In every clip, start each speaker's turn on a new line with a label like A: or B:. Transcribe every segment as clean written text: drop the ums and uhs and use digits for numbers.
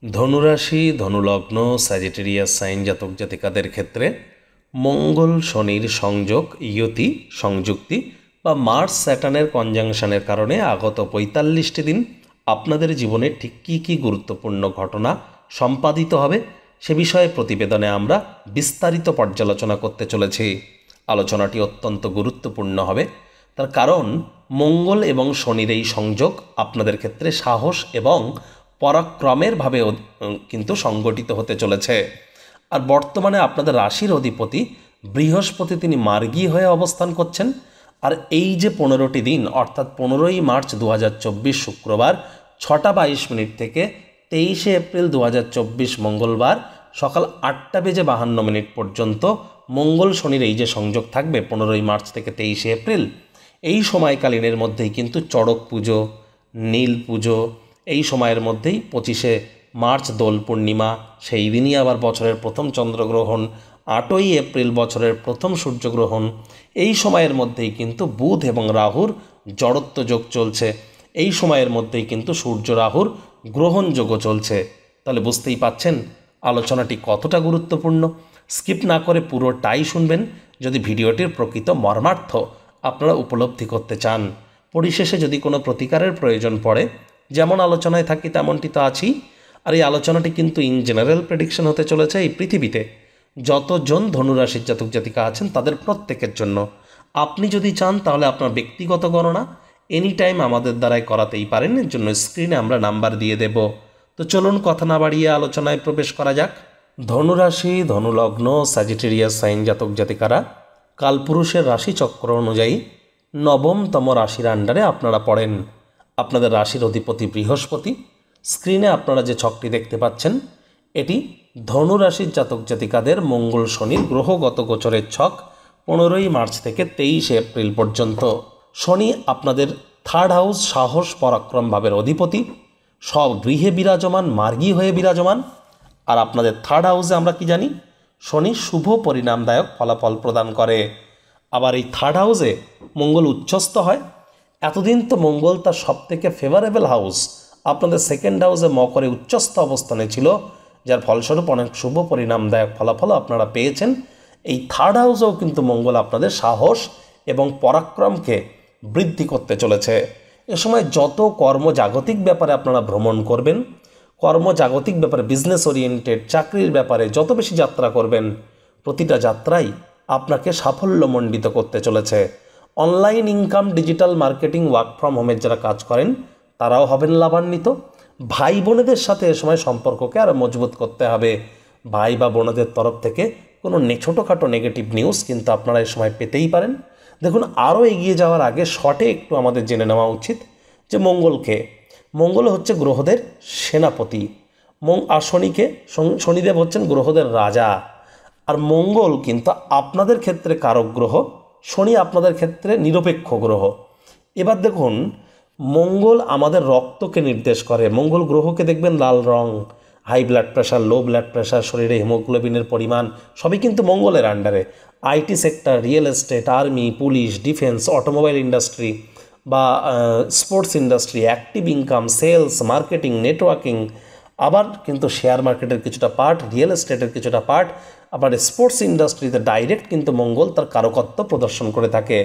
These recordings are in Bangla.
A: ধনুরাশি ধনুলগ্ন স্যাজিটেরিয়াস সাইন জাতক জাতিকাদের ক্ষেত্রে মঙ্গল শনির সংযোগ ইয়তি সংযুক্তি বা মার্স স্যাটার্নের কনজাংশনের কারণে আগত ৪৫টি দিন আপনাদের জীবনে ঠিক কী কী গুরুত্বপূর্ণ ঘটনা সম্পাদিত হবে সে বিষয়ে প্রতিবেদনে আমরা বিস্তারিত পর্যালোচনা করতে চলেছি। আলোচনাটি অত্যন্ত গুরুত্বপূর্ণ হবে, তার কারণ মঙ্গল এবং শনির এই সংযোগ আপনাদের ক্ষেত্রে সাহস এবং পরাক্রমের ভাবে কিন্তু সংগঠিত হতে চলেছে। আর বর্তমানে আপনাদের রাশির অধিপতি বৃহস্পতি তিনি মার্গী হয়ে অবস্থান করছেন। আর এই যে 15টি দিন অর্থাৎ 15ই মার্চ 2024 শুক্রবার 6টা 22 মিনিট থেকে 23শে এপ্রিল 2024 মঙ্গলবার সকাল 8টা বেজে 52 মিনিট পর্যন্ত মঙ্গল শনির এই যে সংযোগ থাকবে 15ই মার্চ থেকে 23শে এপ্রিল, এই সময়কালীনের মধ্যেই কিন্তু চড়ক পুজো, নীল পুজো, এই সময়ের মধ্যেই 25শে মার্চ দোল পূর্ণিমা, সেই দিনই আবার বছরের প্রথম চন্দ্রগ্রহণ, 8ই এপ্রিল বছরের প্রথম সূর্যগ্রহণ, এই সময়ের মধ্যেই কিন্তু বুধ এবং রাহুর জড়ত্ব যোগ চলছে, এই সময়ের মধ্যেই কিন্তু সূর্য রাহুর গ্রহণ যোগও চলছে। তাহলে বুঝতেই পাচ্ছেন আলোচনাটি কতটা গুরুত্বপূর্ণ। স্কিপ না করে পুরোটাই শুনবেন যদি ভিডিওটির প্রকৃত মর্মার্থ আপনারা উপলব্ধি করতে চান। পরিশেষে যদি কোনো প্রতিকারের প্রয়োজন পড়ে, যেমন আলোচনায় থাকি তেমনটি তো আছেই। আর এই আলোচনাটি কিন্তু ইন জেনারেল প্রেডিকশন হতে চলেছে এই পৃথিবীতে যতজন ধনুরাশির জাতক জাতিকা আছেন তাদের প্রত্যেকের জন্য। আপনি যদি চান তাহলে আপনার ব্যক্তিগত গণনা এনি টাইম আমাদের দ্বারাই করাতেই পারেন, এর জন্য স্ক্রিনে আমরা নাম্বার দিয়ে দেব। তো চলুন কথা না বাড়িয়ে আলোচনায় প্রবেশ করা যাক। ধনুরাশি ধনুলগ্ন স্যাজিটেরিয়াস সাইন জাতক জাতিকারা কালপুরুষের রাশিচক্র অনুযায়ী নবমতম রাশির আন্ডারে আপনারা পড়েন। আপনাদের রাশির অধিপতি বৃহস্পতি। স্ক্রিনে আপনারা যে ছকটি দেখতে পাচ্ছেন এটি ধনুরাশির জাতক জাতিকাদের মঙ্গল শনির গ্রহগত গোচরের ছক 15ই মার্চ থেকে 23শে এপ্রিল পর্যন্ত। শনি আপনাদের থার্ড হাউস সাহস পরাক্রম ভাবের অধিপতি, সব গৃহে বিরাজমান, মার্গী হয়ে বিরাজমান। আর আপনাদের থার্ড হাউসে আমরা কি জানি, শনি শুভ পরিণামদায়ক ফলাফল প্রদান করে। আবার এই থার্ড হাউসে মঙ্গল উচ্চস্থ হয়। এতদিন তো মঙ্গল তার সবথেকে ফেভারেবল হাউস আপনাদের সেকেন্ড হাউসে মকরে উচ্চস্থ অবস্থানে ছিল, যার ফলস্বরূপ অনেক শুভ পরিণামদায়ক ফলাফল আপনারা পেয়েছেন। এই থার্ড হাউসেও কিন্তু মঙ্গল আপনাদের সাহস এবং পরাক্রমকে বৃদ্ধি করতে চলেছে। এ সময় যত কর্মজাগতিক ব্যাপারে আপনারা ভ্রমণ করবেন, কর্মজাগতিক ব্যাপারে বিজনেস ওরিয়েন্টেড চাকরির ব্যাপারে যত বেশি যাত্রা করবেন, প্রতিটা যাত্রাই আপনাকে সাফল্যমণ্ডিত করতে চলেছে। Online income, digital marketing, work from হোমের যারা কাজ করেন তারাও হবেন লাভান্বিত। ভাই বোনেদের সাথে এ সময় সম্পর্ককে আরও মজবুত করতে হবে। ভাই বা বোনদের তরফ থেকে কোনো ছোটোখাটো নেগেটিভ নিউজ কিন্তু আপনারা এ সময় পেতেই পারেন। দেখুন, আরও এগিয়ে যাওয়ার আগে শর্টে একটু আমাদের জেনে নেওয়া উচিত যে মঙ্গল হচ্ছে গ্রহদের সেনাপতি, আর শনিদেব হচ্ছেন গ্রহদের রাজা। আর মঙ্গল কিন্তু আপনাদের ক্ষেত্রে কারক গ্রহ, শনি আপনাদের ক্ষেত্রে নিরপেক্ষ গ্রহ। এবার দেখুন, মঙ্গল আমাদের রক্তকে নির্দেশ করে। মঙ্গল গ্রহকে দেখবেন লাল রং, high blood pressure, low blood pressure, শরীরে হিমোগ্লোবিনের পরিমাণ সবই কিন্তু মঙ্গলের আন্ডারে। IT sector, real estate, army, police, defence, automobile industry বা sports industry, active income, sales, marketing, networking, আবার কিন্তু শেয়ার মার্কেটের কিছুটা পার্ট, রিয়েল এস্টেটের কিছুটা পার্ট, আবার স্পোর্টস ইন্ডাস্ট্রিতে ডাইরেক্ট কিন্তু মঙ্গল তার কারকত্ব প্রদর্শন করে থাকে।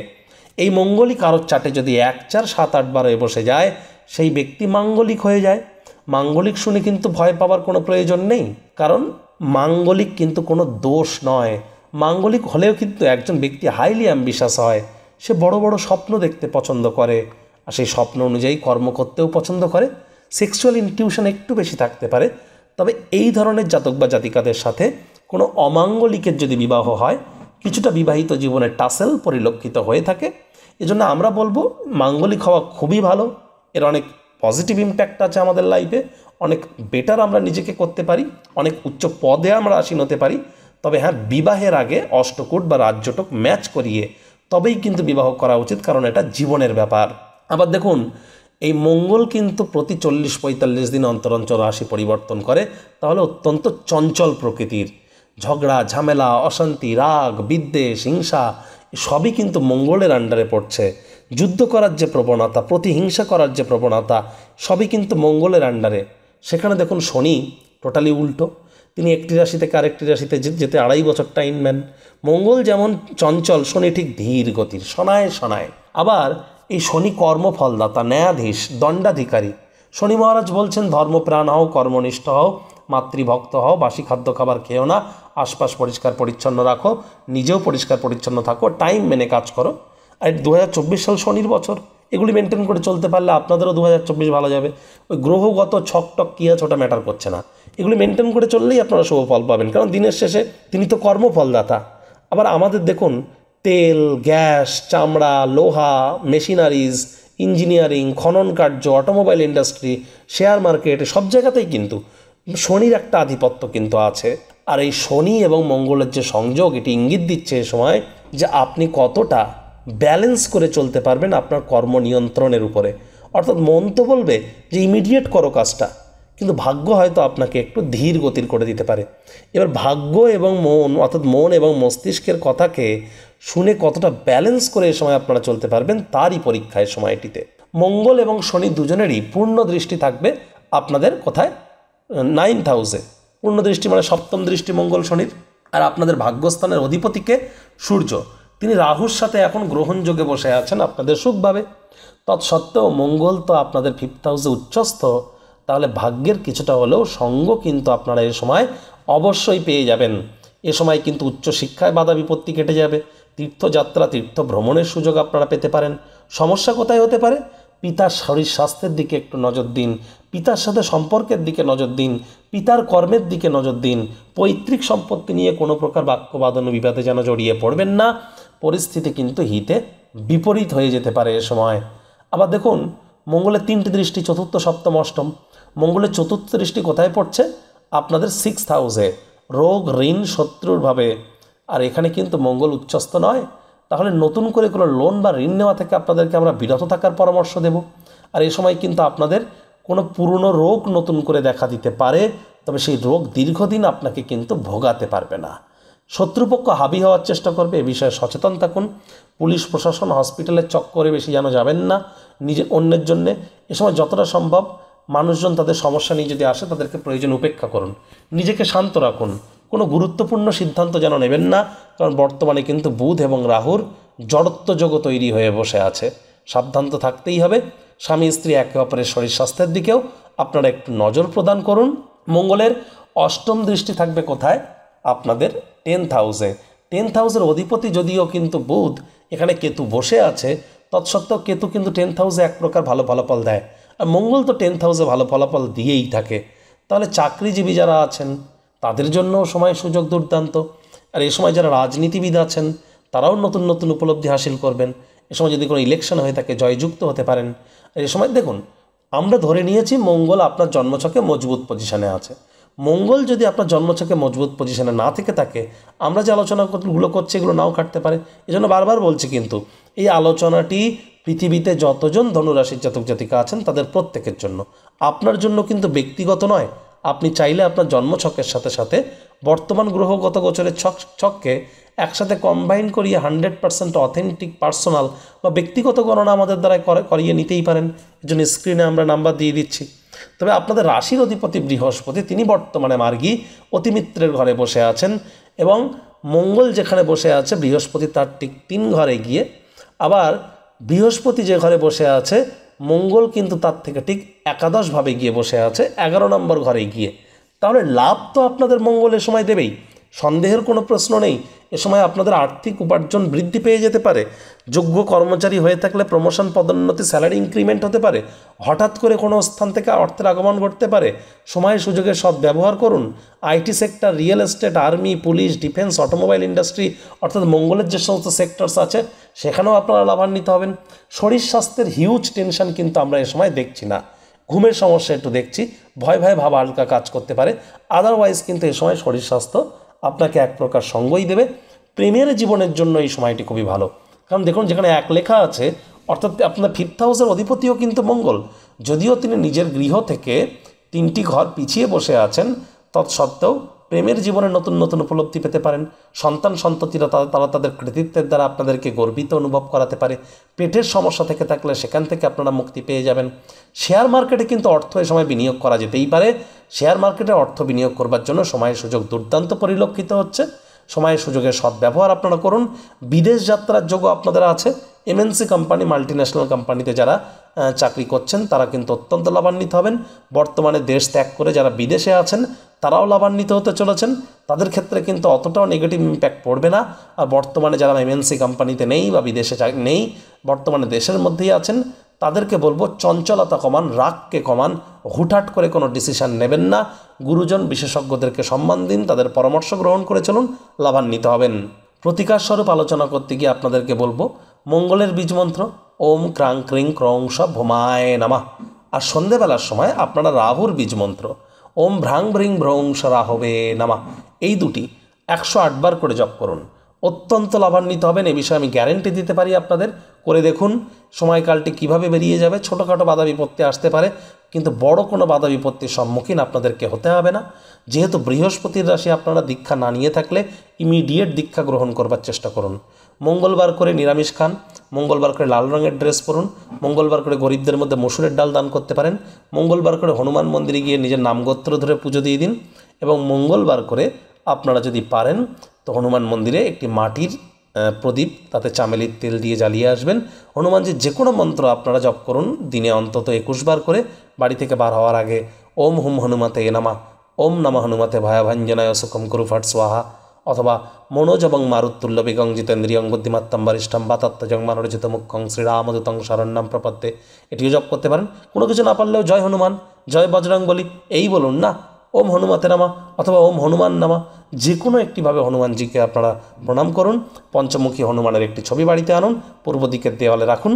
A: এই মঙ্গলিক কারক চাটে যদি 1, 4, 7, 8 বারে বসে যায়, সেই ব্যক্তি মাঙ্গলিক হয়ে যায়। মাঙ্গলিক শুনে কিন্তু ভয় পাওয়ার কোনো প্রয়োজন নেই, কারণ মাঙ্গলিক কিন্তু কোনো দোষ নয়। মাঙ্গলিক হলেও কিন্তু একজন ব্যক্তি হাইলি অ্যাম্বিশাস হয়, সে বড় বড় স্বপ্ন দেখতে পছন্দ করে, আর সেই স্বপ্ন অনুযায়ী কর্ম করতেও পছন্দ করে। সেক্সুয়াল ইনটিউশন একটু বেশি থাকতে পারে। তবে এই ধরনের জাতক বা জাতিকাদের সাথে কোনো অমাঙ্গলিকের যদি বিবাহ হয়, কিছুটা বিবাহিত জীবনের টাসেল পরিলক্ষিত হয়ে থাকে। এজন্য আমরা বলবো মাঙ্গলিক হওয়া খুবই ভালো, এর অনেক পজিটিভ ইম্প্যাক্ট আছে আমাদের লাইফে, অনেক বেটার আমরা নিজেকে করতে পারি, অনেক উচ্চ পদে আমরা আসীন হতে পারি। তবে হ্যাঁ, বিবাহের আগে অষ্টকূট বা রাজ্যটক ম্যাচ করিয়ে তবেই কিন্তু বিবাহ করা উচিত, কারণ এটা জীবনের ব্যাপার। আবার দেখুন, এই মঙ্গল কিন্তু প্রতি 40-45 দিন অন্তর অন্তর রাশি পরিবর্তন করে, তাহলে অত্যন্ত চঞ্চল প্রকৃতির। ঝগড়া, ঝামেলা, অশান্তি, রাগ, বিদ্বেষ, হিংসা সবই কিন্তু মঙ্গলের আন্ডারে পড়ছে। যুদ্ধ করার যে প্রবণতা, প্রতিহিংসা করার যে প্রবণতা, সবই কিন্তু মঙ্গলের আন্ডারে। সেখানে দেখুন শনি টোটালি উল্টো। তিনি একটি রাশি থেকে আরেকটি রাশিতে যেতে 2.5 বছর টাইম নেন। মঙ্গল যেমন চঞ্চল, শনি ঠিক ধীর গতির, শনায় শনায়। আবার এই শনি কর্মফলদাতা, ন্যায়াধীশ, দণ্ডাধিকারী। শনি মহারাজ বলছেন ধর্মপ্রাণ হও, কর্মনিষ্ঠ হও, মাতৃভক্ত হও, বাসি খাদ্য খাবার খেও না, আশপাশ পরিষ্কার পরিচ্ছন্ন রাখো, নিজেও পরিষ্কার পরিচ্ছন্ন থাকো, টাইম মেনে কাজ করো। আর 2024 সাল শনির বছর, এগুলি মেনটেন করে চলতে পারলে আপনাদেরও 2024 ভালো যাবে। ওই গ্রহগত ছকটক কী আছে ওটা ম্যাটার করছে না, এগুলি মেনটেন করে চললেই আপনারা শুভ ফল পাবেন, কারণ দিনের শেষে তিনি তো কর্মফলদাতা। আবার আমাদের দেখুন তেল, গ্যাস, চামড়া, লোহা, মেশিনারিজ, ইঞ্জিনিয়ারিং, খনন কার্য, অটোমোবাইল ইন্ডাস্ট্রি, শেয়ার মার্কেট, সব জায়গাতেই কিন্তু শনির একটা আধিপত্য কিন্তু আছে। আর এই শনি এবং মঙ্গলের যে সংযোগ, এটি ইঙ্গিত দিচ্ছে এ সময় যে আপনি কতটা ব্যালেন্স করে চলতে পারবেন আপনার কর্ম নিয়ন্ত্রণের উপরে। অর্থাৎ মন তো বলবে যে ইমিডিয়েট করো কাজটা, কিন্তু ভাগ্য হয়তো আপনাকে একটু ধীর গতির করে দিতে পারে। এবার ভাগ্য এবং মন, অর্থাৎ মন এবং মস্তিষ্কের কথাকে শুনে কতটা ব্যালেন্স করে এ সময় আপনারা চলতে পারবেন তারই পরীক্ষায় সময়টিতে। মঙ্গল এবং শনি দুজনেরই পূর্ণ দৃষ্টি থাকবে আপনাদের কোথায়? 9th হাউসে। পূর্ণ দৃষ্টি মানে সপ্তম দৃষ্টি মঙ্গল শনির। আর আপনাদের ভাগ্যস্থানের অধিপতিকে সূর্য, তিনি রাহুর সাথে এখন গ্রহণযোগে বসে আছেন আপনাদের সুখভাবে। তৎসত্ত্বেও মঙ্গল তো আপনাদের 5th হাউসে উচ্চস্থ, তাহলে ভাগ্যের কিছুটা হলেও সঙ্গ কিন্তু আপনারা এ সময় অবশ্যই পেয়ে যাবেন। এ সময় কিন্তু উচ্চশিক্ষায় বাধা বিপত্তি কেটে যাবে, তীর্থযাত্রা, তীর্থ ভ্রমণের সুযোগ আপনারা পেতে পারেন। সমস্যা কোথায় হতে পারে? পিতার শরীর স্বাস্থ্যের দিকে একটু নজর দিন, পিতার সাথে সম্পর্কের দিকে নজর দিন, পিতার কর্মের দিকে নজর দিন। পৈতৃক সম্পত্তি নিয়ে কোনো প্রকার বাক্যবাদন বিবাদে যেন জড়িয়ে পড়বেন না, পরিস্থিতি কিন্তু হিতে বিপরীত হয়ে যেতে পারে এ সময়। আবার দেখুন মঙ্গলের 3টি দৃষ্টি, চতুর্থ, সপ্তম, অষ্টম। মঙ্গলের চতুর্থ দৃষ্টি কোথায় পড়ছে? আপনাদের 6th হাউসে, রোগ, ঋণ, শত্রুর ভাবে। আর এখানে কিন্তু মঙ্গল উচ্চস্থ নয়, তাহলে নতুন করে কোনো লোন বা ঋণ নেওয়া থেকে আপনাদেরকে আমরা বিরত থাকার পরামর্শ দেব। আর এই সময় কিন্তু আপনাদের কোনো পুরনো রোগ নতুন করে দেখা দিতে পারে, তবে সেই রোগ দীর্ঘদিন আপনাকে কিন্তু ভোগাতে পারবে না। শত্রুপক্ষ হাবি হওয়ার চেষ্টা করবে, এ বিষয়ে সচেতন থাকুন। পুলিশ প্রশাসন, হসপিটালের চক্করে বেশি যেন যাবেন না নিজে অন্যের জন্যে। এ সময় যতটা সম্ভব মানুষজন তাদের সমস্যা নিয়ে যদি আসে তাদেরকে প্রয়োজন উপেক্ষা করুন, নিজেকে শান্ত রাখুন। কোনো গুরুত্বপূর্ণ সিদ্ধান্ত যেন নেবেন না, কারণ বর্তমানে কিন্তু বুধ এবং রাহুর জড়ত্বযোগ তৈরি হয়ে বসে আছে। সাবধান তো থাকতেই হবে। স্বামী স্ত্রী একে অপরের শরীর স্বাস্থ্যের দিকেও আপনারা একটু নজর প্রদান করুন। মঙ্গলের অষ্টম দৃষ্টি থাকবে কোথায়? আপনাদের 10th হাউসে। 10th হাউসের অধিপতি যদিও কিন্তু বুধ, এখানে কেতু বসে আছে, তৎসত্ত্বেও কেতু কিন্তু 10th হাউসে এক প্রকার ভালো ফলাফল দেয়, আর মঙ্গল তো 10th হাউসে ভালো ফলাফল দিয়েই থাকে। তাহলে চাকরিজীবী যারা আছেন তাদের জন্যও সময় সুযোগ দুর্দান্ত। আর এই সময় যারা রাজনীতিবিদ আছেন তারাও নতুন নতুন উপলব্ধি হাসিল করবেন। এ সময় যদি কোনো ইলেকশন হয়ে থাকে জয়যুক্ত হতে পারেন। আর এ সময় দেখুন আমরা ধরে নিয়েছি মঙ্গল আপনার জন্মছকে মজবুত পজিশনে আছে। মঙ্গল যদি আপনার জন্মছকে মজবুত পজিশনে না থেকে থাকে, আমরা যে আলোচনাগুলো করছি এগুলো নাও কাটতে পারে। এজন্য বারবার বলছি কিন্তু এই আলোচনাটি পৃথিবীতে যতজন ধনুরাশির জাতক জাতিকা আছেন তাদের প্রত্যেকের জন্য, আপনার জন্য কিন্তু ব্যক্তিগত নয়। আপনি চাইলে আপনার জন্মছকের সাথে সাথে বর্তমান গ্রহগত গোচরের ছককে একসাথে কম্বাইন করিয়ে 100% অথেন্টিক পার্সোনাল বা ব্যক্তিগত গণনা আমাদের দ্বারা করিয়ে নিতেই পারেন। এর জন্য স্ক্রিনে আমরা নাম্বার দিয়ে দিচ্ছি। তবে আপনাদের রাশির অধিপতি বৃহস্পতি, তিনি বর্তমানে মার্গী অতিমিত্রের ঘরে বসে আছেন, এবং মঙ্গল যেখানে বসে আছে বৃহস্পতি তার ঠিক 3 ঘরে গিয়ে, আবার বৃহস্পতি যে ঘরে বসে আছে মঙ্গল কিন্তু তার থেকে ঠিক একাদশভাবে গিয়ে বসে আছে 11 নম্বর ঘরে গিয়ে। তাহলে লাভ তো আপনাদের মঙ্গলের সময় দেবেই, সন্দেহের কোনো প্রশ্ন নেই। এ সময় আপনাদের আর্থিক উপার্জন বৃদ্ধি পেয়ে যেতে পারে। যোগ্য কর্মচারী হয়ে থাকলে প্রমোশন, পদোন্নতি, স্যালারি ইনক্রিমেন্ট হতে পারে। হঠাৎ করে কোনো স্থান থেকে অর্থের আগমন ঘটতে পারে। সময় সুযোগের সদ্ব্যবহার করুন। IT sector, real estate, army, police, defence, automobile industry, অর্থাৎ মঙ্গলের যে সমস্ত সেক্টরস আছে সেখানেও আপনারা লাভান্বিত হবেন। শরীর স্বাস্থ্যের হিউজ টেনশন কিন্তু আমরা এ সময় দেখছি না। ঘুমের সমস্যা একটু দেখছি, ভয় ভাব হালকা কাজ করতে পারে। আদারওয়াইজ কিন্তু এই সময় শরীর স্বাস্থ্য আপনাকে এক প্রকার সঙ্গই দেবে। প্রেমের জীবনের জন্য এই সময়টি খুবই ভালো, কারণ দেখুন যেখানে এক লেখা আছে, অর্থাৎ আপনার 5th হাউসের অধিপতিও কিন্তু মঙ্গল, যদিও তিনি নিজের গৃহ থেকে 3টি ঘর পিছিয়ে বসে আছেন, তৎসত্ত্বেও প্রেমের জীবনে নতুন নতুন উপলব্ধি পেতে পারেন। সন্তান সন্ততিরা তারা তাদের কৃতিত্বের দ্বারা আপনাদেরকে গর্বিত অনুভব করাতে পারে। পেটের সমস্যা থেকে থাকলে সেখান থেকে আপনারা মুক্তি পেয়ে যাবেন। শেয়ার মার্কেটে কিন্তু অর্থ এ সময় বিনিয়োগ করা যেতেই পারে। শেয়ার মার্কেটে অর্থ বিনিয়োগ করবার জন্য সময়ের সুযোগ দুর্দান্ত পরিলক্ষিত হচ্ছে। সময়ের সুযোগের সদ্ব্যবহার আপনারা করুন। বিদেশ যাত্রার যোগও আপনাদের আছে। এমএনসি কোম্পানি, মাল্টিন্যাশনাল কোম্পানিতে যারা চাকরি করছেন তারা কিন্তু অত্যন্ত লাভান্বিত হবেন। বর্তমানে দেশ ত্যাগ করে যারা বিদেশে আছেন তারাও লাভান্বিত হতে চলেছেন। তাদের ক্ষেত্রে কিন্তু অতটাও নেগেটিভ ইম্প্যাক্ট পড়বে না। আর বর্তমানে যারা এমএনসি কোম্পানিতে নেই বা বিদেশে নেই, বর্তমানে দেশের মধ্যেই আছেন, তাদেরকে বলবো চঞ্চলতা কমান, রাগকে কমান, হুটহাট করে কোনো ডিসিশন নেবেন না। গুরুজন বিশেষজ্ঞদেরকে সম্মান দিন, তাদের পরামর্শ গ্রহণ করে চলুন, লাভান্বিত হবেন। প্রতিকার স্বরূপ আলোচনা করতে গিয়ে আপনাদেরকে বলবো মঙ্গলের বীজমন্ত্র ওম ক্রাং ক্রিং ক্রং স ভোমায় নামা। আর সন্ধেবেলার সময় আপনারা রাহুর বীজমন্ত্র ওম ভ্রাং ভ্রিং ভ্রং স রাহবে নামা, এই দুটি 108 বার করে জপ করুন। অত্যন্ত লাভান্বিত হবেন, এ বিষয়ে আমি গ্যারেন্টি দিতে পারি। আপনাদের করে দেখুন সময়কালটি কিভাবে বেরিয়ে যাবে। ছোটোখাটো বাধা বিপত্তি আসতে পারে, কিন্তু বড় কোনো বাধা বিপত্তির সম্মুখীন আপনাদেরকে হতে হবে না। যেহেতু বৃহস্পতির রাশি, আপনারা দীক্ষা না নিয়ে থাকলে ইমিডিয়েট দীক্ষা গ্রহণ করবার চেষ্টা করুন। মঙ্গলবার করে নিরামিষ খান, মঙ্গলবার করে লাল রঙের ড্রেস পরুন, মঙ্গলবার করে গরিবদের মধ্যে মসুরের ডাল দান করতে পারেন, মঙ্গলবার করে হনুমান মন্দিরে গিয়ে নিজের নামগোত্র ধরে পুজো দিয়ে দিন, এবং মঙ্গলবার করে আপনারা যদি পারেন তো হনুমান মন্দিরে একটি মাটির প্রদীপ, তাতে চামেলির তেল দিয়ে জ্বালিয়ে আসবেন। হনুমানজির যে কোনো মন্ত্র আপনারা জপ করুন দিনে অন্তত 21 বার করে। বাড়ি থেকে বার হওয়ার আগে ওম হুম হনুমতে নামা, ওম নমঃ হনুমতে ভয়াভাঞ্জনায় সুখম কুরু ফট স্বাহা, অথবা মনোজ এবং মারুত্তুল্য বিগং জিতেন্দ্রিয়ং বুদ্ধিমত্তম বরিষ্ঠম বাতাত্তজং মানরচিত মুখ্যং শ্রীরামদূতং শরণ্যম প্রপদ্যে, এটিও জপ করতে পারেন। কোনো কিছু না পারলেও জয় হনুমান, জয় বজরং বলি এই বলুন না, ওম হনুমতে নামা অথবা ওম হনুমান নামা, যে কোনো একটিভাবে হনুমানজিকে আপনারা প্রণাম করুন। পঞ্চমুখী হনুমানের একটি ছবি বাড়িতে আনুন, পূর্ব দিকের দেওয়ালে রাখুন।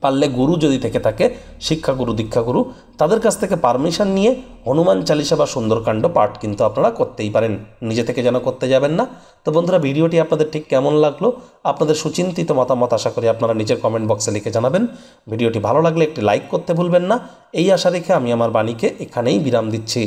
A: পারলে গুরু যদি থেকে থাকে, শিক্ষাগুরু দীক্ষাগুরু, তাদের কাছ থেকে পারমিশন নিয়ে হনুমান চালিসা বা সুন্দরকাণ্ড পাঠ কিন্তু আপনারা করতেই পারেন, নিজে থেকে যেন করতে যাবেন না। তো বন্ধুরা, ভিডিওটি আপনাদের ঠিক কেমন লাগলো, আপনাদের সুচিন্তিত মতামত আশা করি আপনারা নিজের কমেন্ট বক্সে লিখে জানাবেন। ভিডিওটি ভালো লাগলে একটি লাইক করতে ভুলবেন না। এই আশা রেখে আমি আমার বাণীকে এখানেই বিরাম দিচ্ছি।